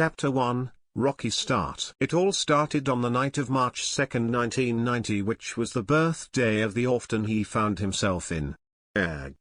Chapter 1, Rocky Start. It all started on the night of March 2, 1990, which was the birthday of the orphan he found himself in. Ugh.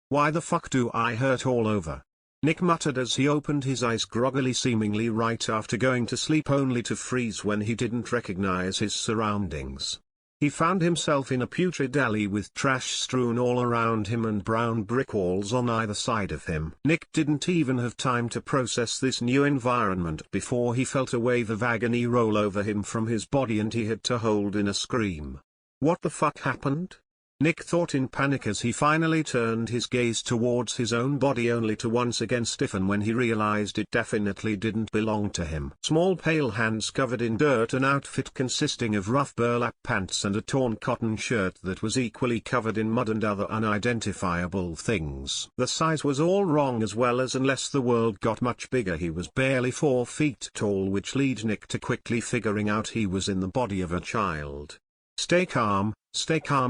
Why the fuck do I hurt all over? Nick muttered as he opened his eyes groggily, seemingly right after going to sleep, only to freeze when he didn't recognize his surroundings. He found himself in a putrid alley with trash strewn all around him and brown brick walls on either side of him. Nick didn't even have time to process this new environment before he felt a wave of agony roll over him from his body and he had to hold in a scream. What the fuck happened? Nick thought in panic as he finally turned his gaze towards his own body, only to once again stiffen when he realized it definitely didn't belong to him. Small pale hands covered in dirt, an outfit consisting of rough burlap pants and a torn cotton shirt that was equally covered in mud and other unidentifiable things. The size was all wrong as well, as unless the world got much bigger he was barely 4 feet tall, which led Nick to quickly figuring out he was in the body of a child. Stay calm,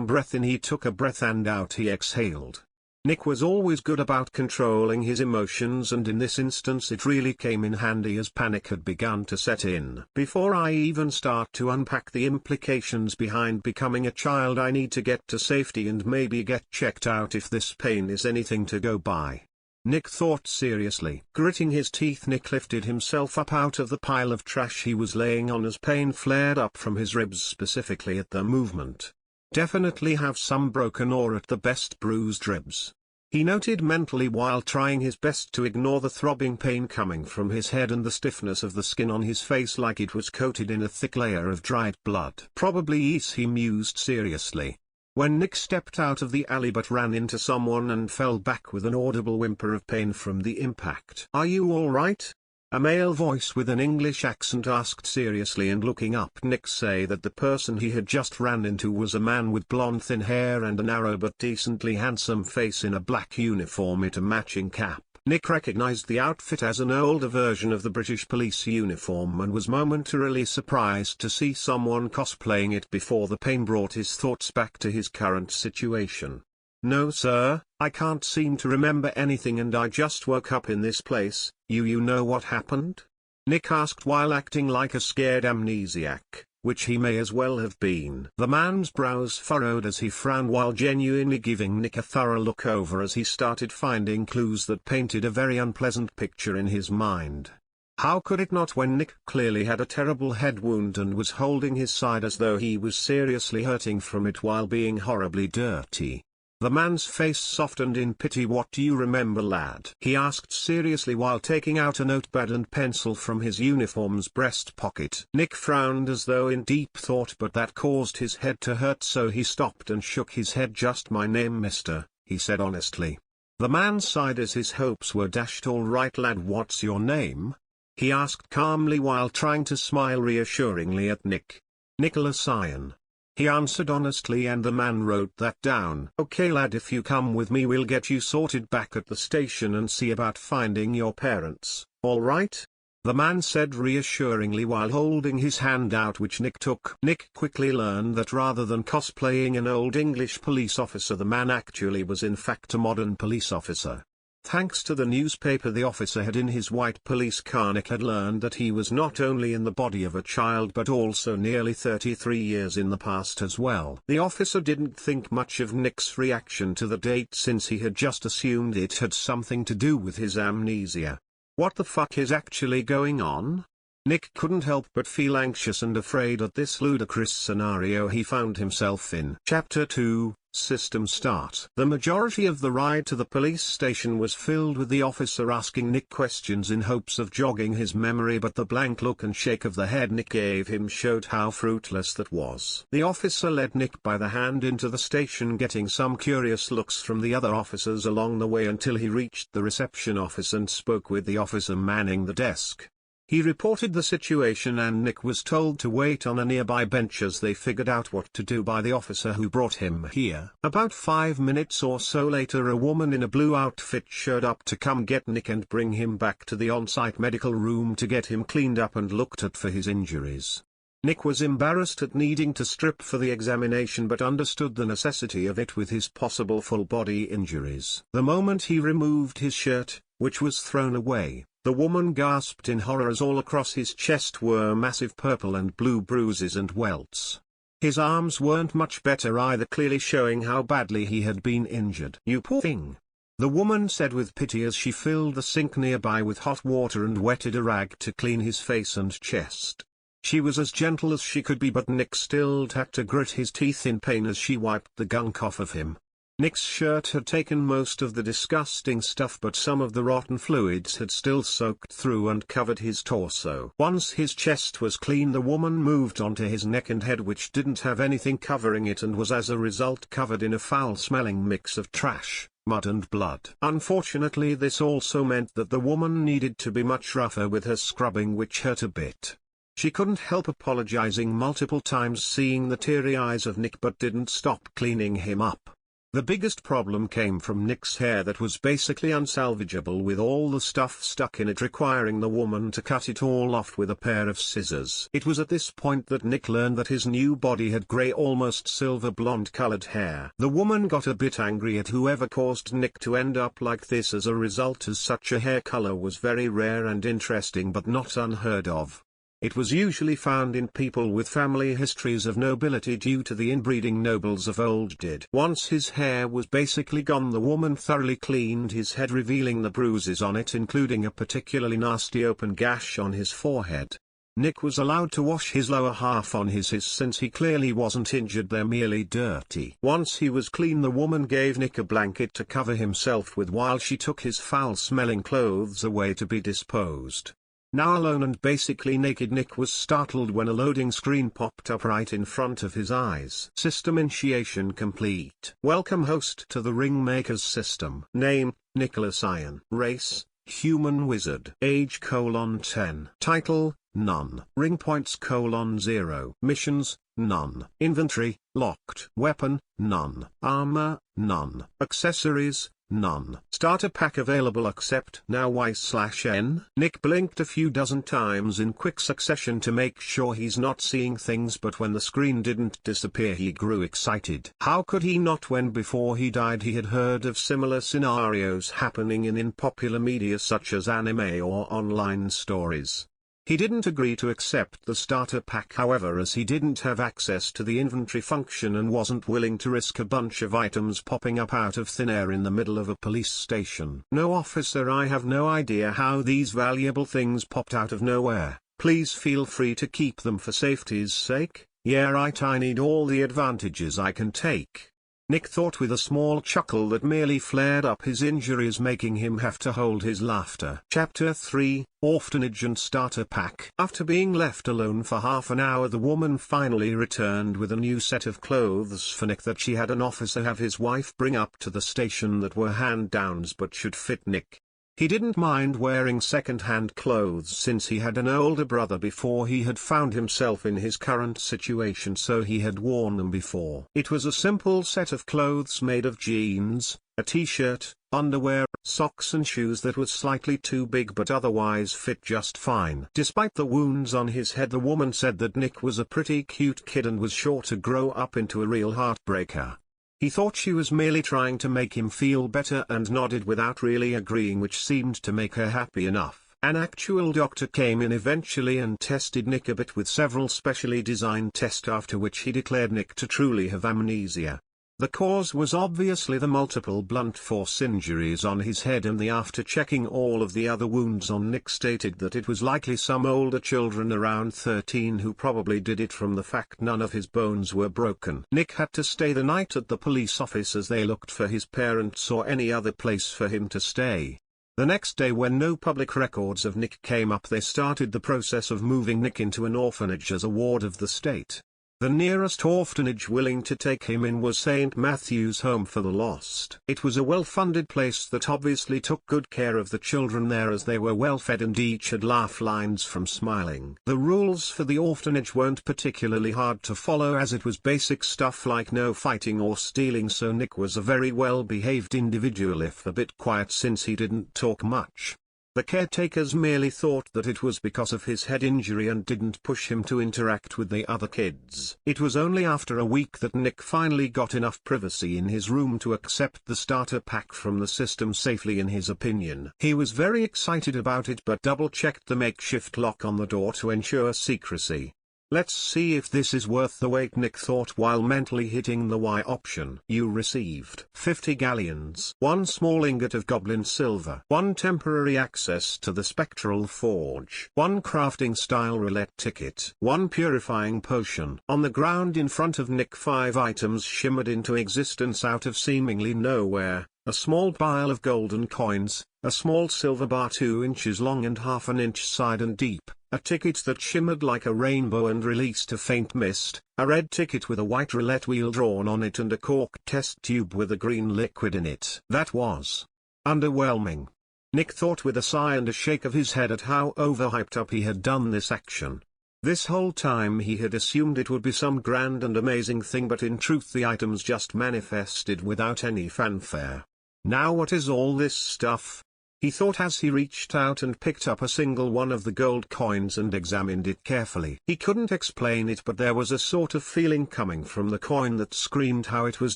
breath in. He took a breath and out he exhaled. Nick was always good about controlling his emotions, and in this instance it really came in handy as panic had begun to set in. Before I even start to unpack the implications behind becoming a child, I need to get to safety and maybe get checked out if this pain is anything to go by. Nick thought seriously. Gritting his teeth, Nick lifted himself up out of the pile of trash he was laying on as pain flared up from his ribs, specifically at the movement. Definitely have some broken or at the best bruised ribs, he noted mentally while trying his best to ignore the throbbing pain coming from his head and the stiffness of the skin on his face like it was coated in a thick layer of dried blood. Probably yes, he mused seriously. When Nick stepped out of the alley but ran into someone and fell back with an audible whimper of pain from the impact. "Are you all right?" a male voice with an English accent asked seriously, and looking up Nick say that the person he had just ran into was a man with blonde thin hair and a narrow but decently handsome face in a black uniform with a matching cap. Nick recognized the outfit as an older version of the British police uniform and was momentarily surprised to see someone cosplaying it before the pain brought his thoughts back to his current situation. "No sir, I can't seem to remember anything and I just woke up in this place. You know what happened?" Nick asked while acting like a scared amnesiac, which he may as well have been. The man's brows furrowed as he frowned while genuinely giving Nick a thorough look over as he started finding clues that painted a very unpleasant picture in his mind. How could it not, when Nick clearly had a terrible head wound and was holding his side as though he was seriously hurting from it while being horribly dirty? The man's face softened in pity. "What do you remember, lad?" he asked seriously while taking out a notepad and pencil from his uniform's breast pocket. Nick frowned as though in deep thought, but that caused his head to hurt, so he stopped and shook his head. "Just my name, mister," he said honestly. The man sighed as his hopes were dashed. "All right lad, what's your name?" he asked calmly while trying to smile reassuringly at Nick. "Nicholas Iron," he answered honestly, and the man wrote that down. "Okay lad, if you come with me we'll get you sorted back at the station and see about finding your parents, all right?" the man said reassuringly while holding his hand out, which Nick took. Nick quickly learned that rather than cosplaying an old English police officer, the man actually was in fact a modern police officer. Thanks to the newspaper the officer had in his white police car, Nick had learned that he was not only in the body of a child but also nearly 33 years in the past as well. The officer didn't think much of Nick's reaction to the date, since he had just assumed it had something to do with his amnesia. What the fuck is actually going on? Nick couldn't help but feel anxious and afraid at this ludicrous scenario he found himself in. Chapter 2, System Start. The majority of the ride to the police station was filled with the officer asking Nick questions in hopes of jogging his memory, but the blank look and shake of the head Nick gave him showed how fruitless that was. The officer led Nick by the hand into the station, getting some curious looks from the other officers along the way until he reached the reception office and spoke with the officer manning the desk. He reported the situation and Nick was told to wait on a nearby bench as they figured out what to do by the officer who brought him here. About 5 minutes or so later, a woman in a blue outfit showed up to come get Nick and bring him back to the on-site medical room to get him cleaned up and looked at for his injuries. Nick was embarrassed at needing to strip for the examination but understood the necessity of it with his possible full-body injuries. The moment he removed his shirt, which was thrown away, The woman gasped in horror as all across his chest were massive purple and blue bruises and welts. His arms weren't much better either, clearly showing how badly he had been injured. "You poor thing," the woman said with pity as she filled the sink nearby with hot water and wetted a rag to clean his face and chest. She was as gentle as she could be, but Nick still had to grit his teeth in pain as she wiped the gunk off of him. Nick's shirt had taken most of the disgusting stuff, but some of the rotten fluids had still soaked through and covered his torso. Once his chest was clean, the woman moved on to his neck and head, which didn't have anything covering it and was as a result covered in a foul-smelling mix of trash, mud and blood. Unfortunately, this also meant that the woman needed to be much rougher with her scrubbing, which hurt a bit. She couldn't help apologizing multiple times, seeing the teary eyes of Nick, but didn't stop cleaning him up. The biggest problem came from Nick's hair that was basically unsalvageable, with all the stuff stuck in it, requiring the woman to cut it all off with a pair of scissors. It was at this point that Nick learned that his new body had grey, almost silver blonde colored hair. The woman got a bit angry at whoever caused Nick to end up like this as a result, as such a hair color was very rare and interesting but not unheard of. It was usually found in people with family histories of nobility due to the inbreeding nobles of old did. Once his hair was basically gone, the woman thoroughly cleaned his head, revealing the bruises on it, including a particularly nasty open gash on his forehead. Nick was allowed to wash his lower half on his since he clearly wasn't injured there, merely dirty. Once he was clean, the woman gave Nick a blanket to cover himself with while she took his foul-smelling clothes away to be disposed. Now alone and basically naked, Nick was startled when a loading screen popped up right in front of his eyes. System initiation complete. Welcome host to the Ringmaker's system. Name, Nicholas Iron. Race, human wizard. Age: 10. Title, none. Ring points: 0. Missions, none. Inventory, locked. Weapon, none. Armor, none. Accessories, none. Starter pack available, accept now. Y/N. Nick blinked a few dozen times in quick succession to make sure he's not seeing things, but when the screen didn't disappear he grew excited. How could he not, when before he died he had heard of similar scenarios happening in popular media such as anime or online stories? He didn't agree to accept the starter pack, however, as he didn't have access to the inventory function and wasn't willing to risk a bunch of items popping up out of thin air in the middle of a police station. "No officer, I have no idea how these valuable things popped out of nowhere. Please feel free to keep them for safety's sake." "Yeah right, I need all the advantages I can take," Nick thought with a small chuckle that merely flared up his injuries, making him have to hold his laughter. Chapter 3, Orphanage and Starter Pack. After being left alone for half an hour, the woman finally returned with a new set of clothes for Nick that she had an officer have his wife bring up to the station that were hand-downs but should fit Nick. He didn't mind wearing second-hand clothes since he had an older brother before he had found himself in his current situation, so he had worn them before. It was a simple set of clothes made of jeans, a t-shirt, underwear, socks and shoes that was slightly too big but otherwise fit just fine. Despite the wounds on his head, the woman said that Nick was a pretty cute kid and was sure to grow up into a real heartbreaker. He thought she was merely trying to make him feel better and nodded without really agreeing, which seemed to make her happy enough. An actual doctor came in eventually and tested Nick a bit with several specially designed tests, after which he declared Nick to truly have amnesia. The cause was obviously the multiple blunt force injuries on his head, and after checking all of the other wounds on Nick stated that it was likely some older children around 13 who probably did it, from the fact none of his bones were broken. Nick had to stay the night at the police office as they looked for his parents or any other place for him to stay. The next day, when no public records of Nick came up, they started the process of moving Nick into an orphanage as a ward of the state. The nearest orphanage willing to take him in was St. Matthew's Home for the Lost. It was a well-funded place that obviously took good care of the children there, as they were well-fed and each had laugh lines from smiling. The rules for the orphanage weren't particularly hard to follow, as it was basic stuff like no fighting or stealing, so Nick was a very well-behaved individual, if a bit quiet since he didn't talk much. The caretakers merely thought that it was because of his head injury and didn't push him to interact with the other kids. It was only after a week that Nick finally got enough privacy in his room to accept the starter pack from the system safely, in his opinion. He was very excited about it but double-checked the makeshift lock on the door to ensure secrecy. Let's see if this is worth the wait, Nick thought while mentally hitting the Y option. You received 50 galleons, 1 small ingot of goblin silver, 1 temporary access to the spectral forge, 1 crafting style roulette ticket, 1 purifying potion. On the ground in front of Nick 5 items shimmered into existence out of seemingly nowhere: a small pile of golden coins, a small silver bar 2 inches long and half an inch side and deep, a ticket that shimmered like a rainbow and released a faint mist, a red ticket with a white roulette wheel drawn on it and a cork test tube with a green liquid in it. That was underwhelming. Nick thought with a sigh and a shake of his head at how overhyped up he had done this action. This whole time he had assumed it would be some grand and amazing thing, but in truth the items just manifested without any fanfare. Now what is all this stuff? He thought as he reached out and picked up a single one of the gold coins and examined it carefully. He couldn't explain it, but there was a sort of feeling coming from the coin that screamed how it was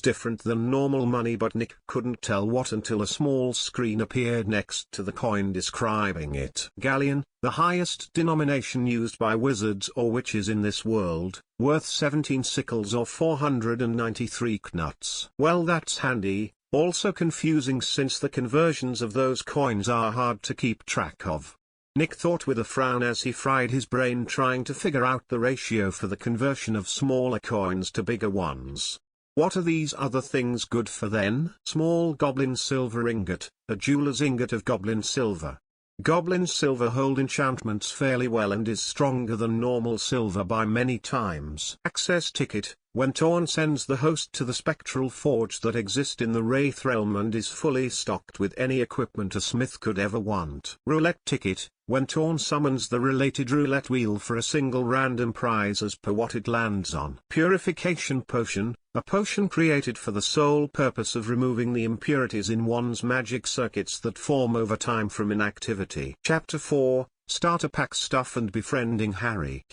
different than normal money, but Nick couldn't tell what until a small screen appeared next to the coin describing it. Galleon, the highest denomination used by wizards or witches in this world, worth 17 sickles or 493 knuts. Well, that's handy. Also confusing since the conversions of those coins are hard to keep track of. Nick thought with a frown as he fried his brain trying to figure out the ratio for the conversion of smaller coins to bigger ones. What are these other things good for then? Small goblin silver ingot, a jeweler's ingot of goblin silver. Goblin silver hold enchantments fairly well and is stronger than normal silver by many times. Access ticket, when torn sends the host to the spectral forge that exists in the Wraith realm and is fully stocked with any equipment a smith could ever want. Roulette ticket, when torn summons the related roulette wheel for a single random prize as per what it lands on. Purification potion, a potion created for the sole purpose of removing the impurities in one's magic circuits that form over time from inactivity. Chapter 4, Starter Pack Stuff and Befriending Harry.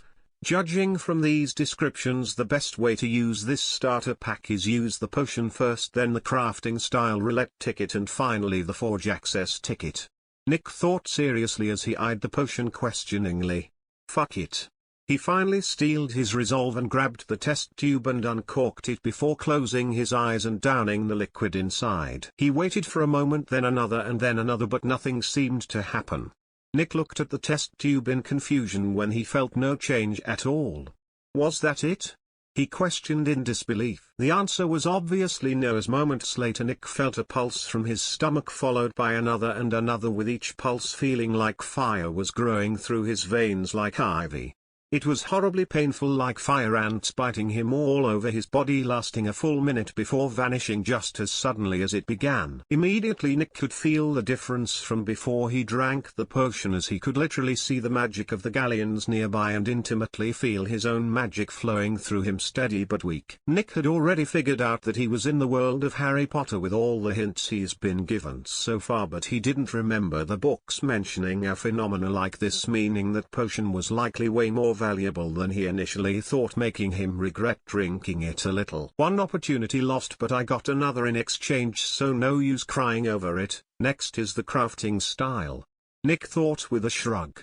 Judging from these descriptions, the best way to use this starter pack is use the potion first, then the crafting style roulette ticket and finally the forge access ticket. Nick thought seriously as he eyed the potion questioningly. Fuck it. He finally steeled his resolve and grabbed the test tube and uncorked it before closing his eyes and downing the liquid inside. He waited for a moment, then another, but nothing seemed to happen. Nick looked at the test tube in confusion when he felt no change at all. Was that it? He questioned in disbelief. The answer was obviously no, as moments later Nick felt a pulse from his stomach followed by another and another, with each pulse feeling like fire was growing through his veins like ivy. It was horribly painful, like fire ants biting him all over his body, lasting a full minute before vanishing just as suddenly as it began. Immediately Nick could feel the difference from before he drank the potion, as he could literally see the magic of the galleons nearby and intimately feel his own magic flowing through him, steady but weak. Nick had already figured out that he was in the world of Harry Potter with all the hints he's been given so far, but he didn't remember the books mentioning a phenomena like this, meaning that potion was likely way more valuable than he initially thought, making him regret drinking it a little. One opportunity lost, but I got another in exchange, so no use crying over it. Next is the crafting style. Nick thought with a shrug.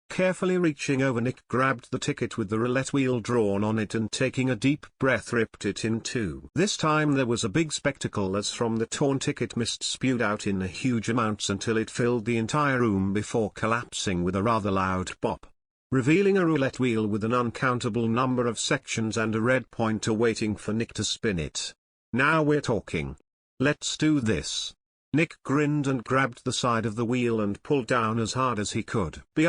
Carefully reaching over, Nick grabbed the ticket with the roulette wheel drawn on it and, taking a deep breath, ripped it in two. This time there was a big spectacle as from the torn ticket mist spewed out in huge amounts until it filled the entire room before collapsing with a rather loud bop, revealing a roulette wheel with an uncountable number of sections and a red pointer waiting for Nick to spin it. Now we're talking. Let's do this. Nick grinned and grabbed the side of the wheel and pulled down as hard as he could. The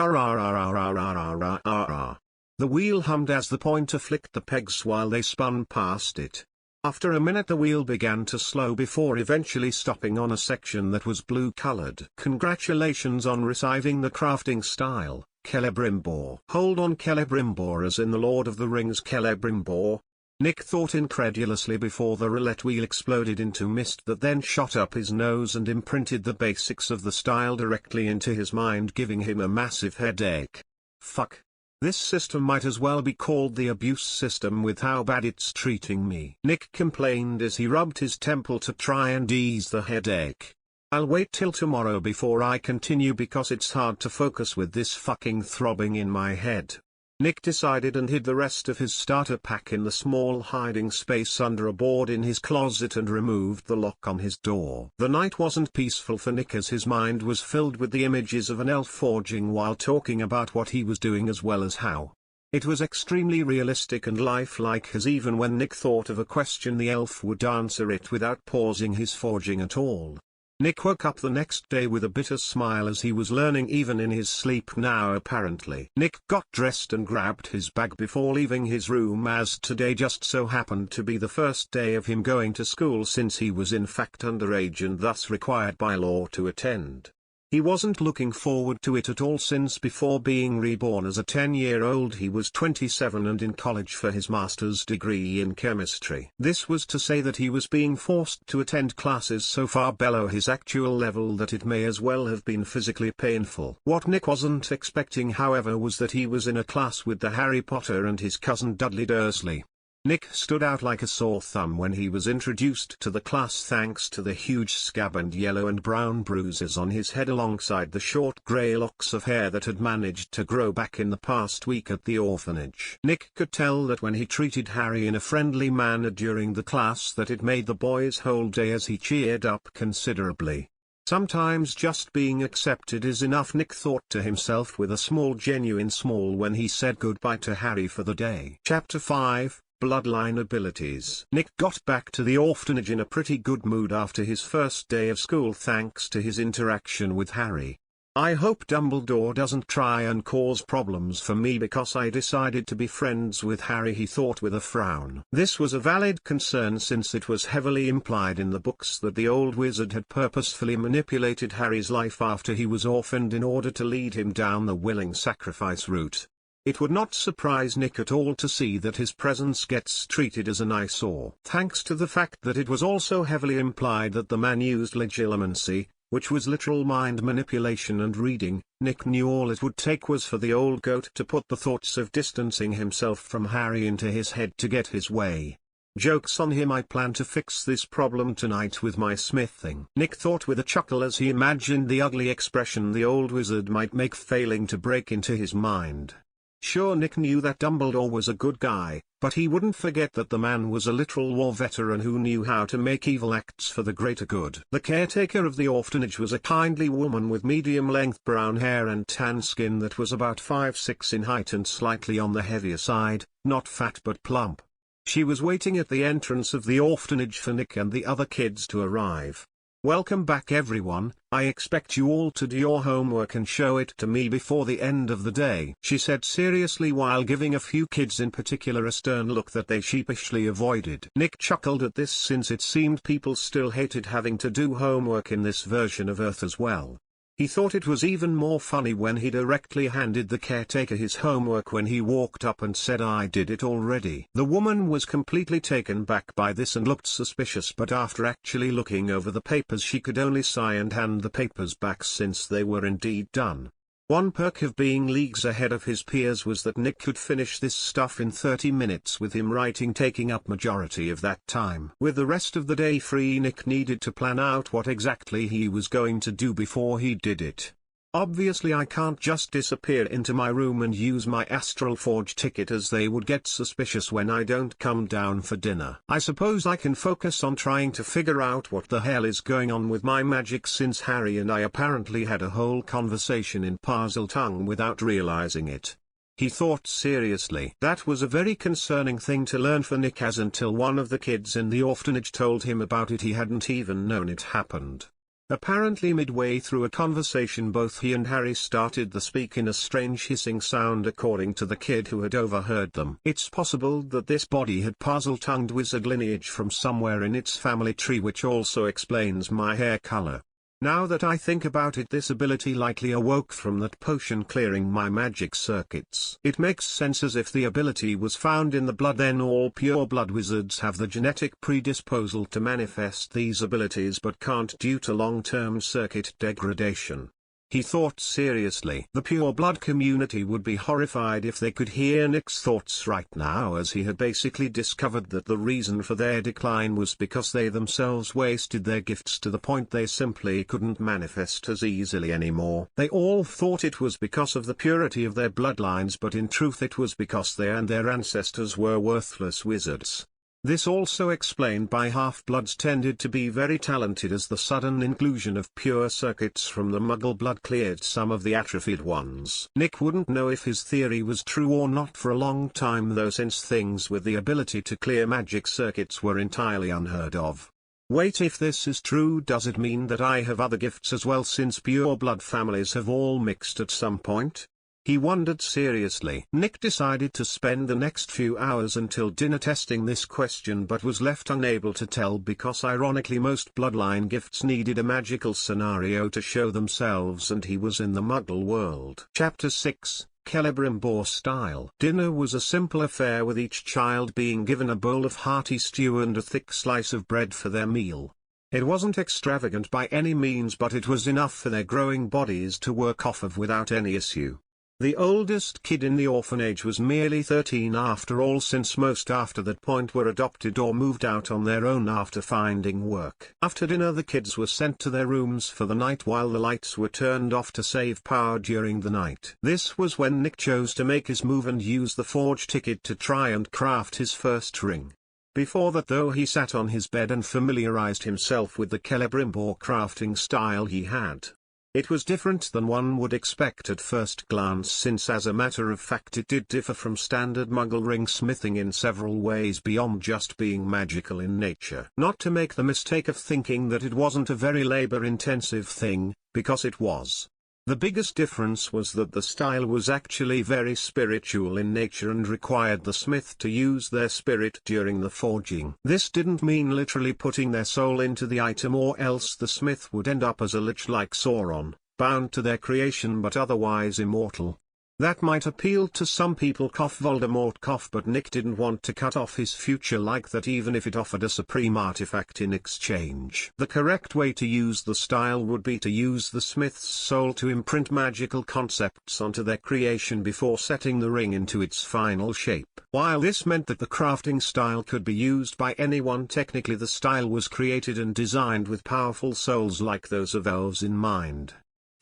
wheel hummed as the pointer flicked the pegs while they spun past it. After a minute the wheel began to slow before eventually stopping on a section that was blue-colored. Congratulations on receiving the crafting style, Celebrimbor. Hold on, Celebrimbor as in the Lord of the Rings Celebrimbor? Nick thought incredulously before the roulette wheel exploded into mist that then shot up his nose and imprinted the basics of the style directly into his mind, giving him a massive headache. Fuck. This system might as well be called the abuse system with how bad it's treating me, Nick complained as he rubbed his temple to try and ease the headache. I'll wait till tomorrow before I continue because it's hard to focus with this fucking throbbing in my head. Nick decided and hid the rest of his starter pack in the small hiding space under a board in his closet and removed the lock on his door. The night wasn't peaceful for Nick as his mind was filled with the images of an elf forging while talking about what he was doing as well as how. It was extremely realistic and lifelike, as even when Nick thought of a question the elf would answer it without pausing his forging at all. Nick woke up the next day with a bitter smile as he was learning even in his sleep now apparently. Nick got dressed and grabbed his bag before leaving his room, as today just so happened to be the first day of him going to school since he was in fact underage and thus required by law to attend. He wasn't looking forward to it at all since before being reborn as a 10-year-old he was 27 and in college for his master's degree in chemistry. This was to say that he was being forced to attend classes so far below his actual level that it may as well have been physically painful. What Nick wasn't expecting, however, was that he was in a class with the Harry Potter and his cousin Dudley Dursley. Nick stood out like a sore thumb when he was introduced to the class thanks to the huge scab and yellow and brown bruises on his head alongside the short grey locks of hair that had managed to grow back in the past week at the orphanage. Nick could tell that when he treated Harry in a friendly manner during the class that it made the boy's whole day as he cheered up considerably. Sometimes just being accepted is enough, Nick thought to himself with a small genuine smile when he said goodbye to Harry for the day. Chapter 5. Bloodline abilities. Nick got back to the orphanage in a pretty good mood after his first day of school thanks to his interaction with Harry. I hope Dumbledore doesn't try and cause problems for me because I decided to be friends with Harry, he thought with a frown. This was a valid concern since it was heavily implied in the books that the old wizard had purposefully manipulated Harry's life after he was orphaned in order to lead him down the willing sacrifice route. It would not surprise Nick at all to see that his presence gets treated as an eyesore. Thanks to the fact that it was also heavily implied that the man used legilimency, which was literal mind manipulation and reading, Nick knew all it would take was for the old goat to put the thoughts of distancing himself from Harry into his head to get his way. Joke's on him, I plan to fix this problem tonight with my smithing, Nick thought with a chuckle as he imagined the ugly expression the old wizard might make failing to break into his mind. Sure, Nick knew that Dumbledore was a good guy, but he wouldn't forget that the man was a literal war veteran who knew how to make evil acts for the greater good. The caretaker of the orphanage was a kindly woman with medium-length brown hair and tan skin that was about 5'6" in height and slightly on the heavier side, not fat but plump. She was waiting at the entrance of the orphanage for Nick and the other kids to arrive. Welcome back everyone, I expect you all to do your homework and show it to me before the end of the day, she said seriously while giving a few kids in particular a stern look that they sheepishly avoided. Nick chuckled at this since it seemed people still hated having to do homework in this version of Earth as well. He thought it was even more funny when he directly handed the caretaker his homework when he walked up and said, I did it already. The woman was completely taken back by this and looked suspicious, but after actually looking over the papers she could only sigh and hand the papers back since they were indeed done. One perk of being leagues ahead of his peers was that Nick could finish this stuff in 30 minutes with him writing taking up majority of that time. With the rest of the day free, Nick needed to plan out what exactly he was going to do before he did it. Obviously I can't just disappear into my room and use my astral forge ticket, as they would get suspicious when I don't come down for dinner. I suppose I can focus on trying to figure out what the hell is going on with my magic, since Harry and I apparently had a whole conversation in Parzel tongue without realizing it. He thought seriously. That was a very concerning thing to learn for Nick, as until one of the kids in the orphanage told him about it he hadn't even known it happened. Apparently midway through a conversation both he and Harry started to speak in a strange hissing sound according to the kid who had overheard them. It's possible that this body had puzzle-tongued wizard lineage from somewhere in its family tree, which also explains my hair color. Now that I think about it, this ability likely awoke from that potion clearing my magic circuits. It makes sense, as if the ability was found in the blood, then all pure blood wizards have the genetic predisposal to manifest these abilities but can't due to long-term circuit degradation. He thought seriously. The pure blood community would be horrified if they could hear Nick's thoughts right now, as he had basically discovered that the reason for their decline was because they themselves wasted their gifts to the point they simply couldn't manifest as easily anymore. They all thought it was because of the purity of their bloodlines, but in truth it was because they and their ancestors were worthless wizards. This also explained why half-bloods tended to be very talented, as the sudden inclusion of pure circuits from the Muggle blood cleared some of the atrophied ones. Nick wouldn't know if his theory was true or not for a long time though, since things with the ability to clear magic circuits were entirely unheard of. Wait, if this is true, does it mean that I have other gifts as well, since pure blood families have all mixed at some point? He wondered seriously. Nick decided to spend the next few hours until dinner testing this question, but was left unable to tell because ironically most bloodline gifts needed a magical scenario to show themselves, and he was in the Muggle world. Chapter 6, Celebrimbor Style. Dinner was a simple affair, with each child being given a bowl of hearty stew and a thick slice of bread for their meal. It wasn't extravagant by any means, but it was enough for their growing bodies to work off of without any issue. The oldest kid in the orphanage was merely 13 after all, since most after that point were adopted or moved out on their own after finding work. After dinner the kids were sent to their rooms for the night while the lights were turned off to save power during the night. This was when Nick chose to make his move and use the forge ticket to try and craft his first ring. Before that though, he sat on his bed and familiarized himself with the Celebrimbor crafting style he had. It was different than one would expect at first glance, since as a matter of fact it did differ from standard Muggle ring smithing in several ways beyond just being magical in nature. Not to make the mistake of thinking that it wasn't a very labor-intensive thing, because it was. The biggest difference was that the style was actually very spiritual in nature and required the smith to use their spirit during the forging. This didn't mean literally putting their soul into the item, or else the smith would end up as a lich like Sauron, bound to their creation but otherwise immortal. That might appeal to some people, Voldemort, but Nick didn't want to cut off his future like that, even if it offered a supreme artifact in exchange. The correct way to use the style would be to use the smith's soul to imprint magical concepts onto their creation before setting the ring into its final shape. While this meant that the crafting style could be used by anyone, technically the style was created and designed with powerful souls like those of elves in mind.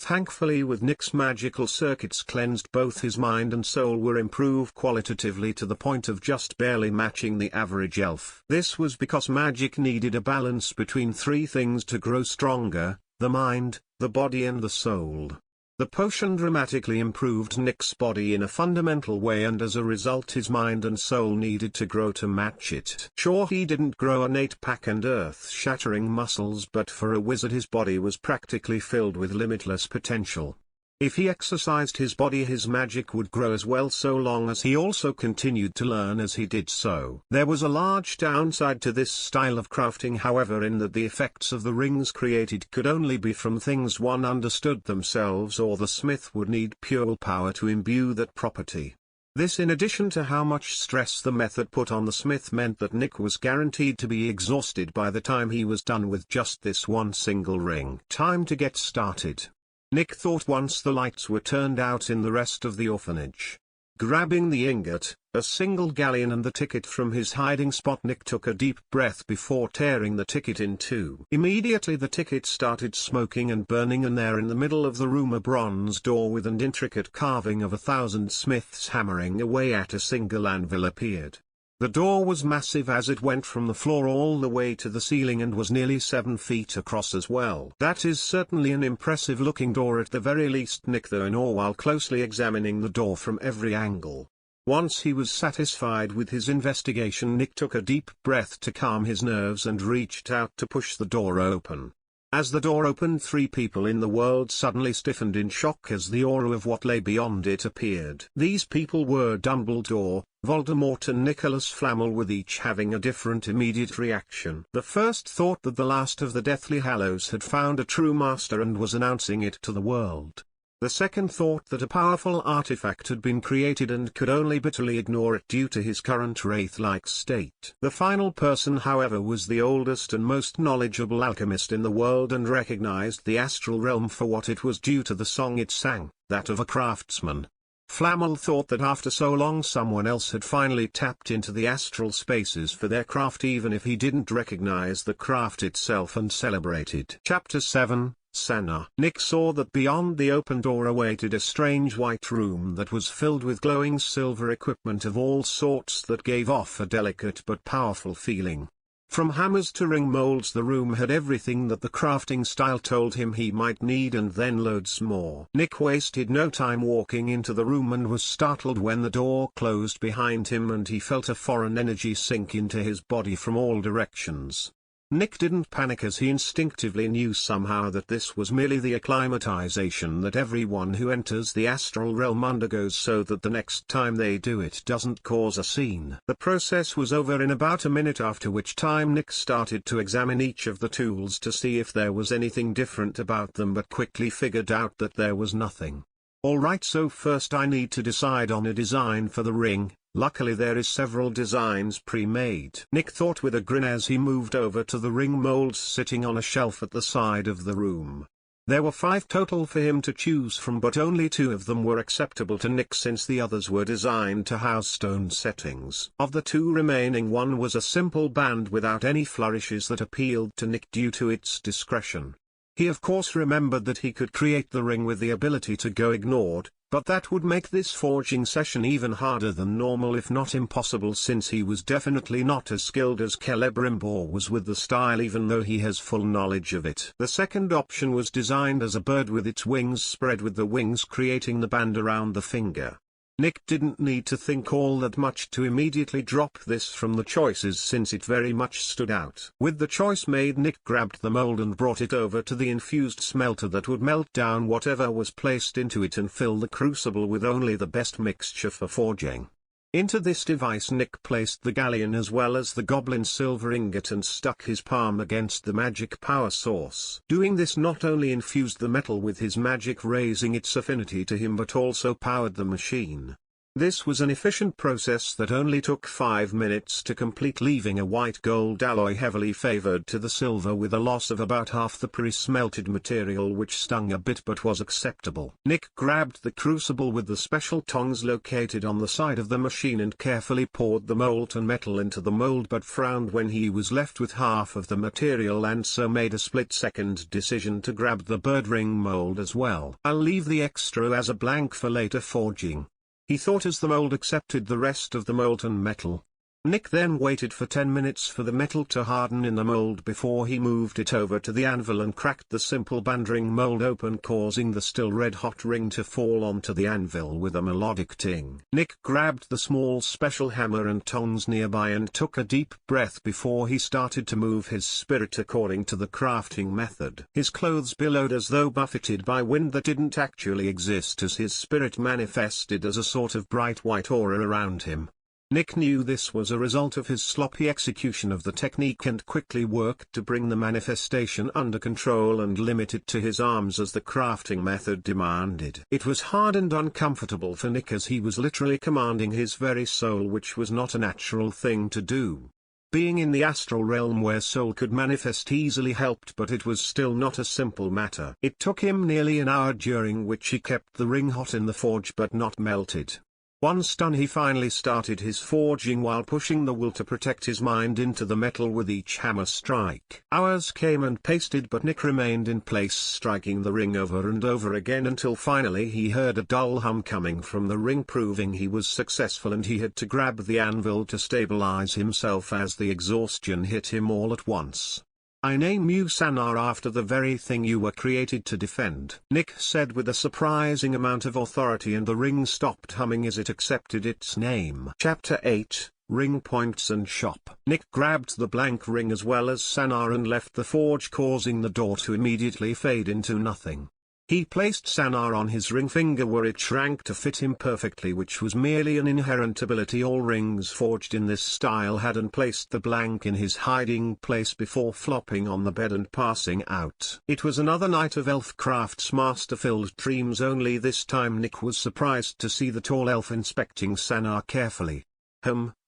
Thankfully, with Nick's magical circuits cleansed, both his mind and soul were improved qualitatively to the point of just barely matching the average elf. This was because magic needed a balance between three things to grow stronger: the mind, the body and the soul. The potion dramatically improved Nick's body in a fundamental way, and as a result his mind and soul needed to grow to match it. Sure, he didn't grow an 8-pack and earth-shattering muscles, but for a wizard his body was practically filled with limitless potential. If he exercised his body, his magic would grow as well, so long as he also continued to learn as he did so. There was a large downside to this style of crafting, however, in that the effects of the rings created could only be from things one understood themselves, or the smith would need pure power to imbue that property. This, in addition to how much stress the method put on the smith, meant that Nick was guaranteed to be exhausted by the time he was done with just this one single ring. Time to get started, Nick thought once the lights were turned out in the rest of the orphanage. Grabbing the ingot, a single galleon and the ticket from his hiding spot, Nick took a deep breath before tearing the ticket in two. Immediately the ticket started smoking and burning, and there in the middle of the room a bronze door with an intricate carving of 1,000 smiths hammering away at a single anvil appeared. The door was massive, as it went from the floor all the way to the ceiling and was nearly 7 feet across as well. That is certainly an impressive looking door at the very least, Nick thought in awe while closely examining the door from every angle. Once he was satisfied with his investigation, Nick took a deep breath to calm his nerves and reached out to push the door open. As the door opened, 3 people in the world suddenly stiffened in shock as the aura of what lay beyond it appeared. These people were Dumbledore, Voldemort and Nicholas Flamel, with each having a different immediate reaction. The first thought that the last of the Deathly Hallows had found a true master and was announcing it to the world. The second thought that a powerful artifact had been created and could only bitterly ignore it due to his current wraith-like state. The final person, however, was the oldest and most knowledgeable alchemist in the world and recognized the astral realm for what it was due to the song it sang, that of a craftsman. Flamel thought that after so long someone else had finally tapped into the astral spaces for their craft, even if he didn't recognize the craft itself, and celebrated. Chapter 7. Sana. Nick saw that beyond the open door awaited a strange white room that was filled with glowing silver equipment of all sorts that gave off a delicate but powerful feeling. From hammers to ring molds, the room had everything that the crafting style told him he might need, and then loads more. Nick wasted no time walking into the room and was startled when the door closed behind him and he felt a foreign energy sink into his body from all directions. Nick didn't panic, as he instinctively knew somehow that this was merely the acclimatization that everyone who enters the astral realm undergoes, so that the next time they do it doesn't cause a scene. The process was over in about a minute, after which time Nick started to examine each of the tools to see if there was anything different about them, but quickly figured out that there was nothing. Alright, so first I need to decide on a design for the ring. Luckily there is several designs pre-made, Nick thought with a grin as he moved over to the ring molds sitting on a shelf at the side of the room. There were 5 total for him to choose from, but only 2 of them were acceptable to Nick since the others were designed to house stone settings. Of the 2 remaining, one was a simple band without any flourishes that appealed to Nick due to its discretion. He of course remembered that he could create the ring with the ability to go ignored, but that would make this forging session even harder than normal, if not impossible, since he was definitely not as skilled as Celebrimbor was with the style, even though he has full knowledge of it. The second option was designed as a bird with its wings spread, with the wings creating the band around the finger. Nick didn't need to think all that much to immediately drop this from the choices, since it very much stood out. With the choice made, Nick grabbed the mold and brought it over to the infused smelter that would melt down whatever was placed into it and fill the crucible with only the best mixture for forging. Into this device Nick placed the galleon as well as the goblin silver ingot and stuck his palm against the magic power source. Doing this not only infused the metal with his magic, raising its affinity to him, but also powered the machine. This was an efficient process that only took 5 minutes to complete, leaving a white gold alloy heavily favored to the silver with a loss of about half the pre-smelted material, which stung a bit but was acceptable. Nick grabbed the crucible with the special tongs located on the side of the machine and carefully poured the molten metal into the mold, but frowned when he was left with half of the material, and so made a split-second decision to grab the bird ring mold as well. I'll leave the extra as a blank for later forging, he thought as the mold accepted the rest of the molten metal. Nick then waited for 10 minutes for the metal to harden in the mold before he moved it over to the anvil and cracked the simple band ring mold open, causing the still red-hot ring to fall onto the anvil with a melodic ting. Nick grabbed the small special hammer and tongs nearby and took a deep breath before he started to move his spirit according to the crafting method. His clothes billowed as though buffeted by wind that didn't actually exist, as his spirit manifested as a sort of bright white aura around him. Nick knew this was a result of his sloppy execution of the technique and quickly worked to bring the manifestation under control and limit it to his arms as the crafting method demanded. It was hard and uncomfortable for Nick, as he was literally commanding his very soul, which was not a natural thing to do. Being in the astral realm where soul could manifest easily helped, but it was still not a simple matter. It took him nearly an hour, during which he kept the ring hot in the forge but not melted. Once done, he finally started his forging while pushing the will to protect his mind into the metal with each hammer strike. Hours came and pasted, but Nick remained in place, striking the ring over and over again until finally he heard a dull hum coming from the ring, proving he was successful, and he had to grab the anvil to stabilize himself as the exhaustion hit him all at once. I name you Sanar after the very thing you were created to defend, Nick said with a surprising amount of authority, and the ring stopped humming as it accepted its name. Chapter 8, ring points and shop. Nick grabbed the blank ring as well as Sanar and left the forge, causing the door to immediately fade into nothing. He placed Sanar on his ring finger where it shrank to fit him perfectly, which was merely an inherent ability all rings forged in this style had, and placed the blank in his hiding place before flopping on the bed and passing out. It was another night of Elfcraft's master-filled dreams, only this time Nick was surprised to see the tall elf inspecting Sanar carefully.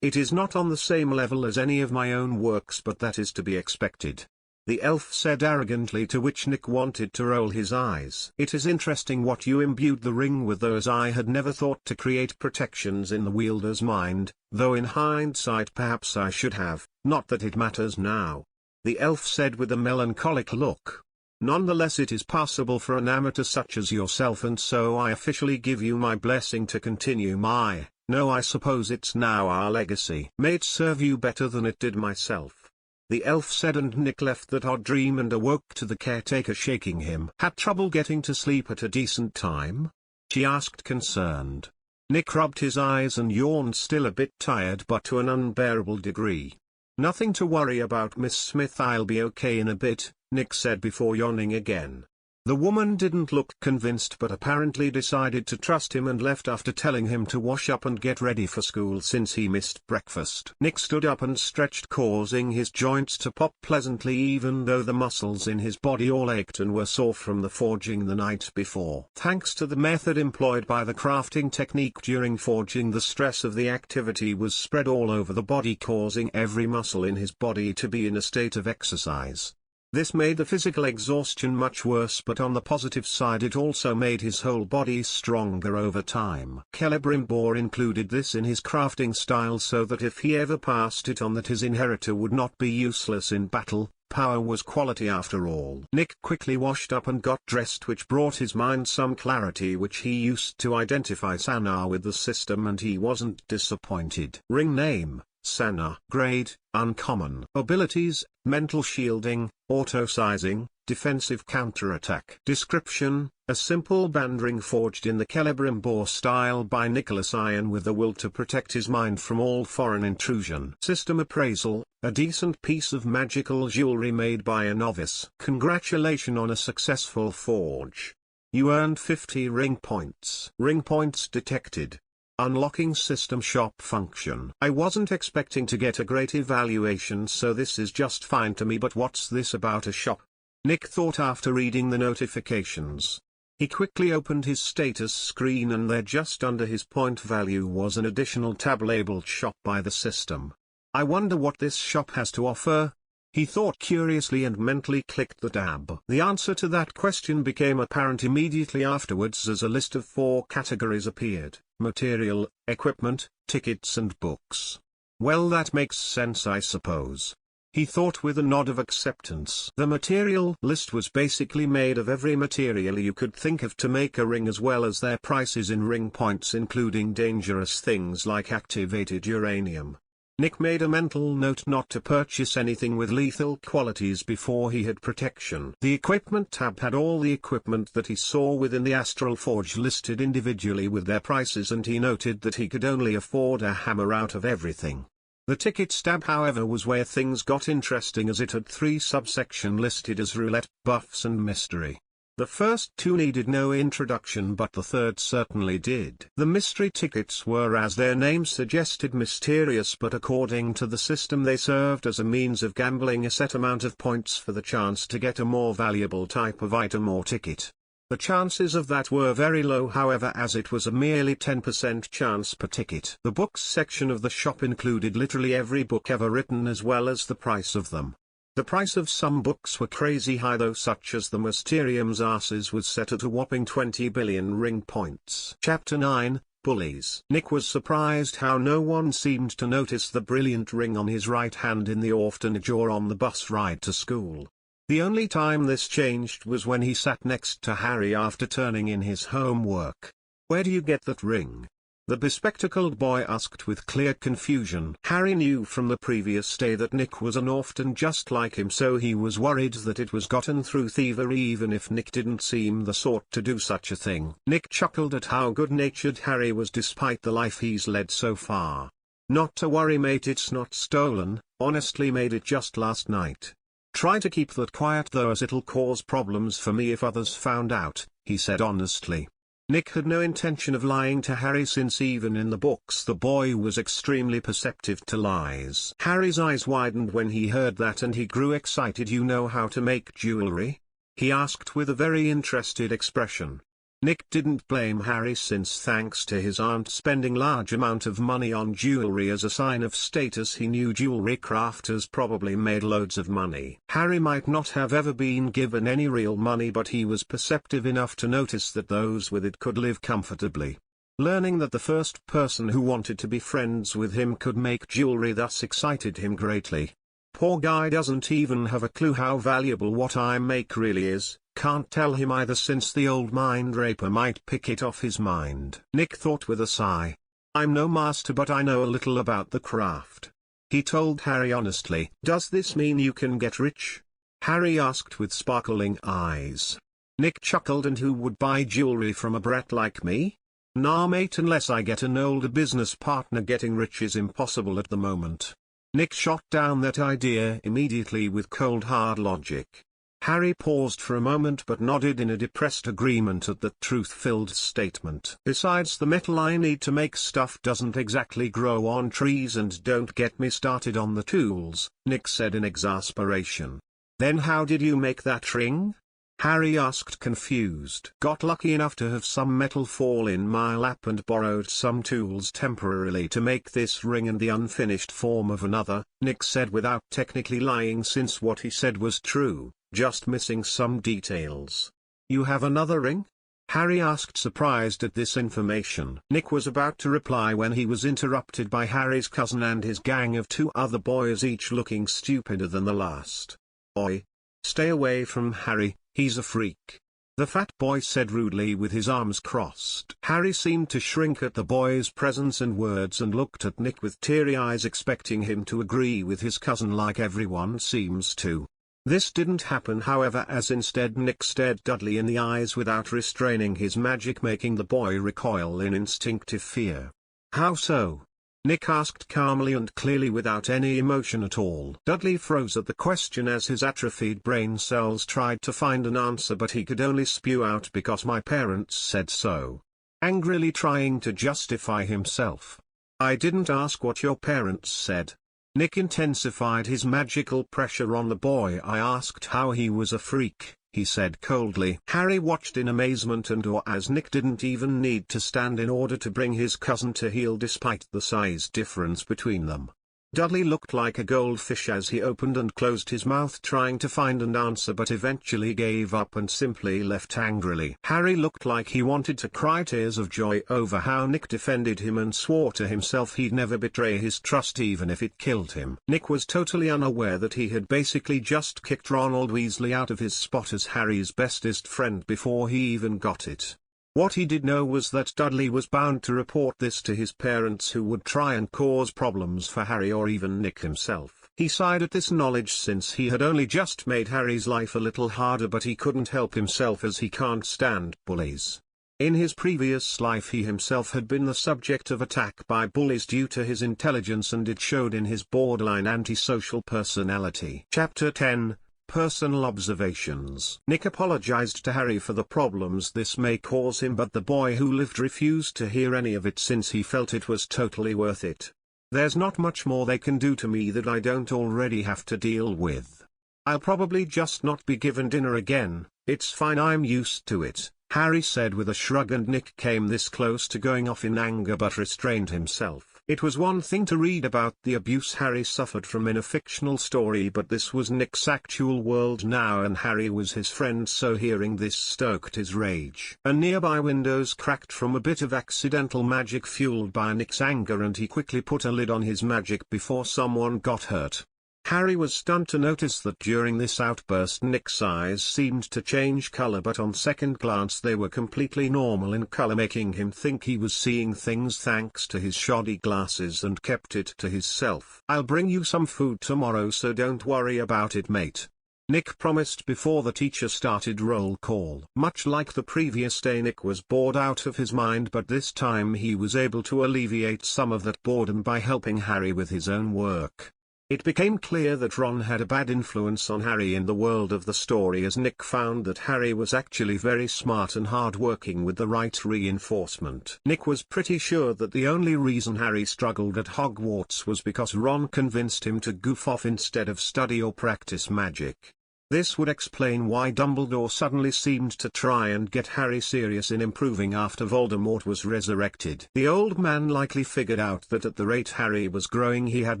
It is not on the same level as any of my own works, but that is to be expected," the elf said arrogantly, to which Nick wanted to roll his eyes. "It is interesting what you imbued the ring with, though, as I had never thought to create protections in the wielder's mind, though in hindsight perhaps I should have, not that it matters now," the elf said with a melancholic look. "Nonetheless, it is possible for an amateur such as yourself, and so I officially give you my blessing to continue my, no, I suppose it's now our legacy. May it serve you better than it did myself," the elf said, and Nick left that odd dream and awoke to the caretaker shaking him. "Had trouble getting to sleep at a decent time?" she asked, concerned. Nick rubbed his eyes and yawned, still a bit tired but to an unbearable degree. "Nothing to worry about, Miss Smith, I'll be okay in a bit," Nick said before yawning again. The woman didn't look convinced, but apparently decided to trust him and left after telling him to wash up and get ready for school since he missed breakfast. Nick stood up and stretched, causing his joints to pop pleasantly even though the muscles in his body all ached and were sore from the forging the night before. Thanks to the method employed by the crafting technique during forging, the stress of the activity was spread all over the body, causing every muscle in his body to be in a state of exercise. This made the physical exhaustion much worse, but on the positive side it also made his whole body stronger over time. Celebrimbor included this in his crafting style so that if he ever passed it on, that his inheritor would not be useless in battle. Power was quality after all. Nick quickly washed up and got dressed, which brought his mind some clarity, which he used to identify Sanar with the system, and he wasn't disappointed. Ring name: Sanar. Grade: uncommon. Abilities: mental shielding, auto-sizing, defensive counterattack. Description: a simple band ring forged in the Celebrimbor style by Nicholas Iron with the will to protect his mind from all foreign intrusion. System appraisal: a decent piece of magical jewelry made by a novice. Congratulations on a successful forge. You earned 50 ring points. Ring points detected. Unlocking system shop function. I wasn't expecting to get a great evaluation, so this is just fine to me, but what's this about a shop? Nick thought after reading the notifications. He quickly opened his status screen, and there just under his point value was an additional tab labeled shop by the system. I wonder what this shop has to offer? He thought curiously and mentally clicked the tab. The answer to that question became apparent immediately afterwards as a list of 4 categories appeared: material, equipment, tickets and books. Well, that makes sense, I suppose, he thought with a nod of acceptance. The material list was basically made of every material you could think of to make a ring, as well as their prices in ring points, including dangerous things like activated uranium. Nick made a mental note not to purchase anything with lethal qualities before he had protection. The equipment tab had all the equipment that he saw within the Astral Forge listed individually with their prices, and he noted that he could only afford a hammer out of everything. The tickets tab, however, was where things got interesting, as it had 3 subsections listed as roulette, buffs and mystery. The first 2 needed no introduction, but the third certainly did. The mystery tickets were, as their name suggested, mysterious, but according to the system they served as a means of gambling a set amount of points for the chance to get a more valuable type of item or ticket. The chances of that were very low, however, as it was a merely 10% chance per ticket. The books section of the shop included literally every book ever written, as well as the price of them. The price of some books were crazy high though, such as the Mysterium's Asses was set at a whopping 20 billion ring points. Chapter 9, Bullies. Nick was surprised how no one seemed to notice the brilliant ring on his right hand in the orphanage or on the bus ride to school. The only time this changed was when he sat next to Harry after turning in his homework. "Where do you get that ring?" the bespectacled boy asked with clear confusion. Harry knew from the previous day that Nick was an orphan just like him, so he was worried that it was gotten through thievery, even if Nick didn't seem the sort to do such a thing. Nick chuckled at how good-natured Harry was despite the life he's led so far. Not to worry mate, it's not stolen, honestly made it just last night. Try to keep that quiet though, as it'll cause problems for me if others found out, he said honestly. Nick had no intention of lying to Harry, since even in the books the boy was extremely perceptive to lies. Harry's eyes widened when he heard that, and he grew excited. You know how to make jewelry? He asked with a very interested expression. Nick didn't blame Harry, since thanks to his aunt spending large amount of money on jewelry as a sign of status, he knew jewelry crafters probably made loads of money. Harry might not have ever been given any real money, but he was perceptive enough to notice that those with it could live comfortably. Learning that the first person who wanted to be friends with him could make jewelry thus excited him greatly. Poor guy doesn't even have a clue how valuable what I make really is. Can't tell him either, since the old mind raper might pick it off his mind. Nick thought with a sigh. I'm no master, but I know a little about the craft. He told Harry honestly. Does this mean you can get rich? Harry asked with sparkling eyes. Nick chuckled. And who would buy jewelry from a brat like me? Nah mate, unless I get an older business partner. Getting rich is impossible at the moment. Nick shot down that idea immediately with cold hard logic. Harry paused for a moment but nodded in a depressed agreement at that truth-filled statement. Besides, the metal I need to make stuff doesn't exactly grow on trees, and don't get me started on the tools, Nick said in exasperation. Then how did you make that ring? Harry asked, confused. Got lucky enough to have some metal fall in my lap and borrowed some tools temporarily to make this ring and the unfinished form of another, Nick said without technically lying, since what he said was true, just missing some details. You have another ring? Harry asked, surprised at this information. Nick was about to reply when he was interrupted by Harry's cousin and his gang of 2 other boys, each looking stupider than the last. Oi! Stay away from Harry, he's a freak. The fat boy said rudely with his arms crossed. Harry seemed to shrink at the boy's presence and words and looked at Nick with teary eyes, expecting him to agree with his cousin like everyone seems to. This didn't happen, however, as instead Nick stared Dudley in the eyes without restraining his magic, making the boy recoil in instinctive fear. How so? Nick asked calmly and clearly without any emotion at all. Dudley froze at the question as his atrophied brain cells tried to find an answer, but he could only spew out, because my parents said so. Angrily trying to justify himself. I didn't ask what your parents said. Nick intensified his magical pressure on the boy. I asked how he was a freak, he said coldly. Harry watched in amazement and awe as Nick didn't even need to stand in order to bring his cousin to heel despite the size difference between them. Dudley looked like a goldfish as he opened and closed his mouth trying to find an answer, but eventually gave up and simply left angrily. Harry looked like he wanted to cry tears of joy over how Nick defended him and swore to himself he'd never betray his trust even if it killed him. Nick was totally unaware that he had basically just kicked Ronald Weasley out of his spot as Harry's bestest friend before he even got it. What he did know was that Dudley was bound to report this to his parents, who would try and cause problems for Harry or even Nick himself. He sighed at this knowledge, since he had only just made Harry's life a little harder, but he couldn't help himself as he can't stand bullies. In his previous life he himself had been the subject of attack by bullies due to his intelligence, and it showed in his borderline antisocial personality. Chapter 10. Personal observations. Nick apologized to Harry for the problems this may cause him, but the boy who lived refused to hear any of it, since he felt it was totally worth it. There's not much more they can do to me that I don't already have to deal with. I'll probably just not be given dinner again. It's fine, I'm used to it, Harry said with a shrug, and Nick came this close to going off in anger but restrained himself. It was one thing to read about the abuse Harry suffered from in a fictional story, but this was Nick's actual world now, and Harry was his friend, so hearing this stoked his rage. A nearby windows cracked from a bit of accidental magic fueled by Nick's anger, and he quickly put a lid on his magic before someone got hurt. Harry was stunned to notice that during this outburst Nick's eyes seemed to change color, but on second glance they were completely normal in color, making him think he was seeing things thanks to his shoddy glasses, and kept it to himself. I'll bring you some food tomorrow, so don't worry about it, mate. Nick promised before the teacher started roll call. Much like the previous day, Nick was bored out of his mind, but this time he was able to alleviate some of that boredom by helping Harry with his own work. It became clear that Ron had a bad influence on Harry in the world of the story, as Nick found that Harry was actually very smart and hard-working with the right reinforcement. Nick was pretty sure that the only reason Harry struggled at Hogwarts was because Ron convinced him to goof off instead of study or practice magic. This would explain why Dumbledore suddenly seemed to try and get Harry serious in improving after Voldemort was resurrected. The old man likely figured out that at the rate Harry was growing he had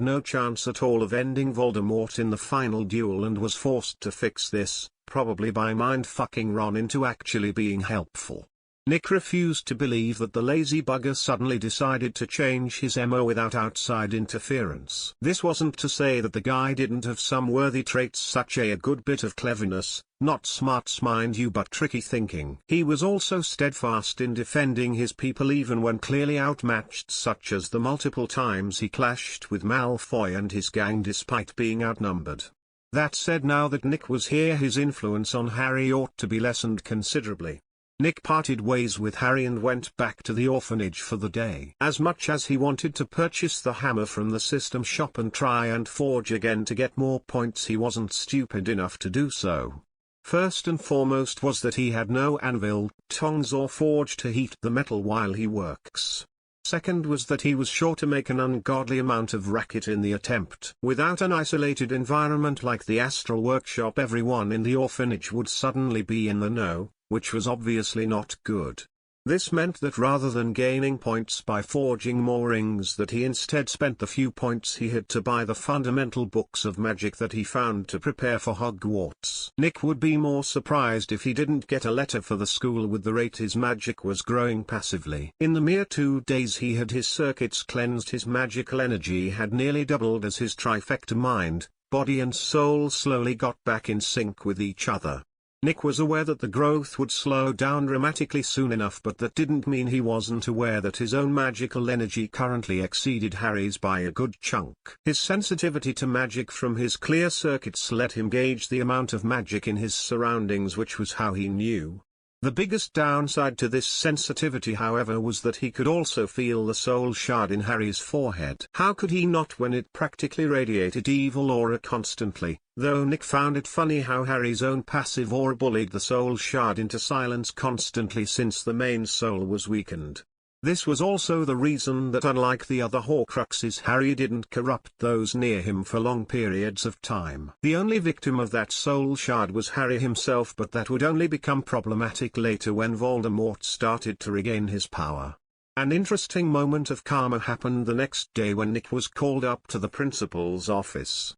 no chance at all of ending Voldemort in the final duel, and was forced to fix this, probably by mind-fucking Ron into actually being helpful. Nick refused to believe that the lazy bugger suddenly decided to change his MO without outside interference. This wasn't to say that the guy didn't have some worthy traits, such as a good bit of cleverness, not smarts mind you, but tricky thinking. He was also steadfast in defending his people even when clearly outmatched, such as the multiple times he clashed with Malfoy and his gang despite being outnumbered. That said, now that Nick was here, his influence on Harry ought to be lessened considerably. Nick parted ways with Harry and went back to the orphanage for the day. As much as he wanted to purchase the hammer from the system shop and try and forge again to get more points, he wasn't stupid enough to do so. First and foremost was that he had no anvil, tongs or forge to heat the metal while he works. Second was that he was sure to make an ungodly amount of racket in the attempt. Without an isolated environment like the astral workshop, everyone in the orphanage would suddenly be in the know, which was obviously not good. This meant that rather than gaining points by forging more rings, that he instead spent the few points he had to buy the fundamental books of magic that he found to prepare for Hogwarts. Nick would be more surprised if he didn't get a letter for the school with the rate his magic was growing passively. In the mere 2 days he had his circuits cleansed, his magical energy had nearly doubled as his trifecta mind, body and soul slowly got back in sync with each other. Nick was aware that the growth would slow down dramatically soon enough, but that didn't mean he wasn't aware that his own magical energy currently exceeded Harry's by a good chunk. His sensitivity to magic from his clear circuits let him gauge the amount of magic in his surroundings, which was how he knew. The biggest downside to this sensitivity, however, was that he could also feel the soul shard in Harry's forehead. How could he not when it practically radiated evil aura constantly, though Nick found it funny how Harry's own passive aura bullied the soul shard into silence constantly since the main soul was weakened. This was also the reason that, unlike the other Horcruxes, Harry didn't corrupt those near him for long periods of time. The only victim of that soul shard was Harry himself, but that would only become problematic later when Voldemort started to regain his power. An interesting moment of karma happened the next day when Nick was called up to the principal's office.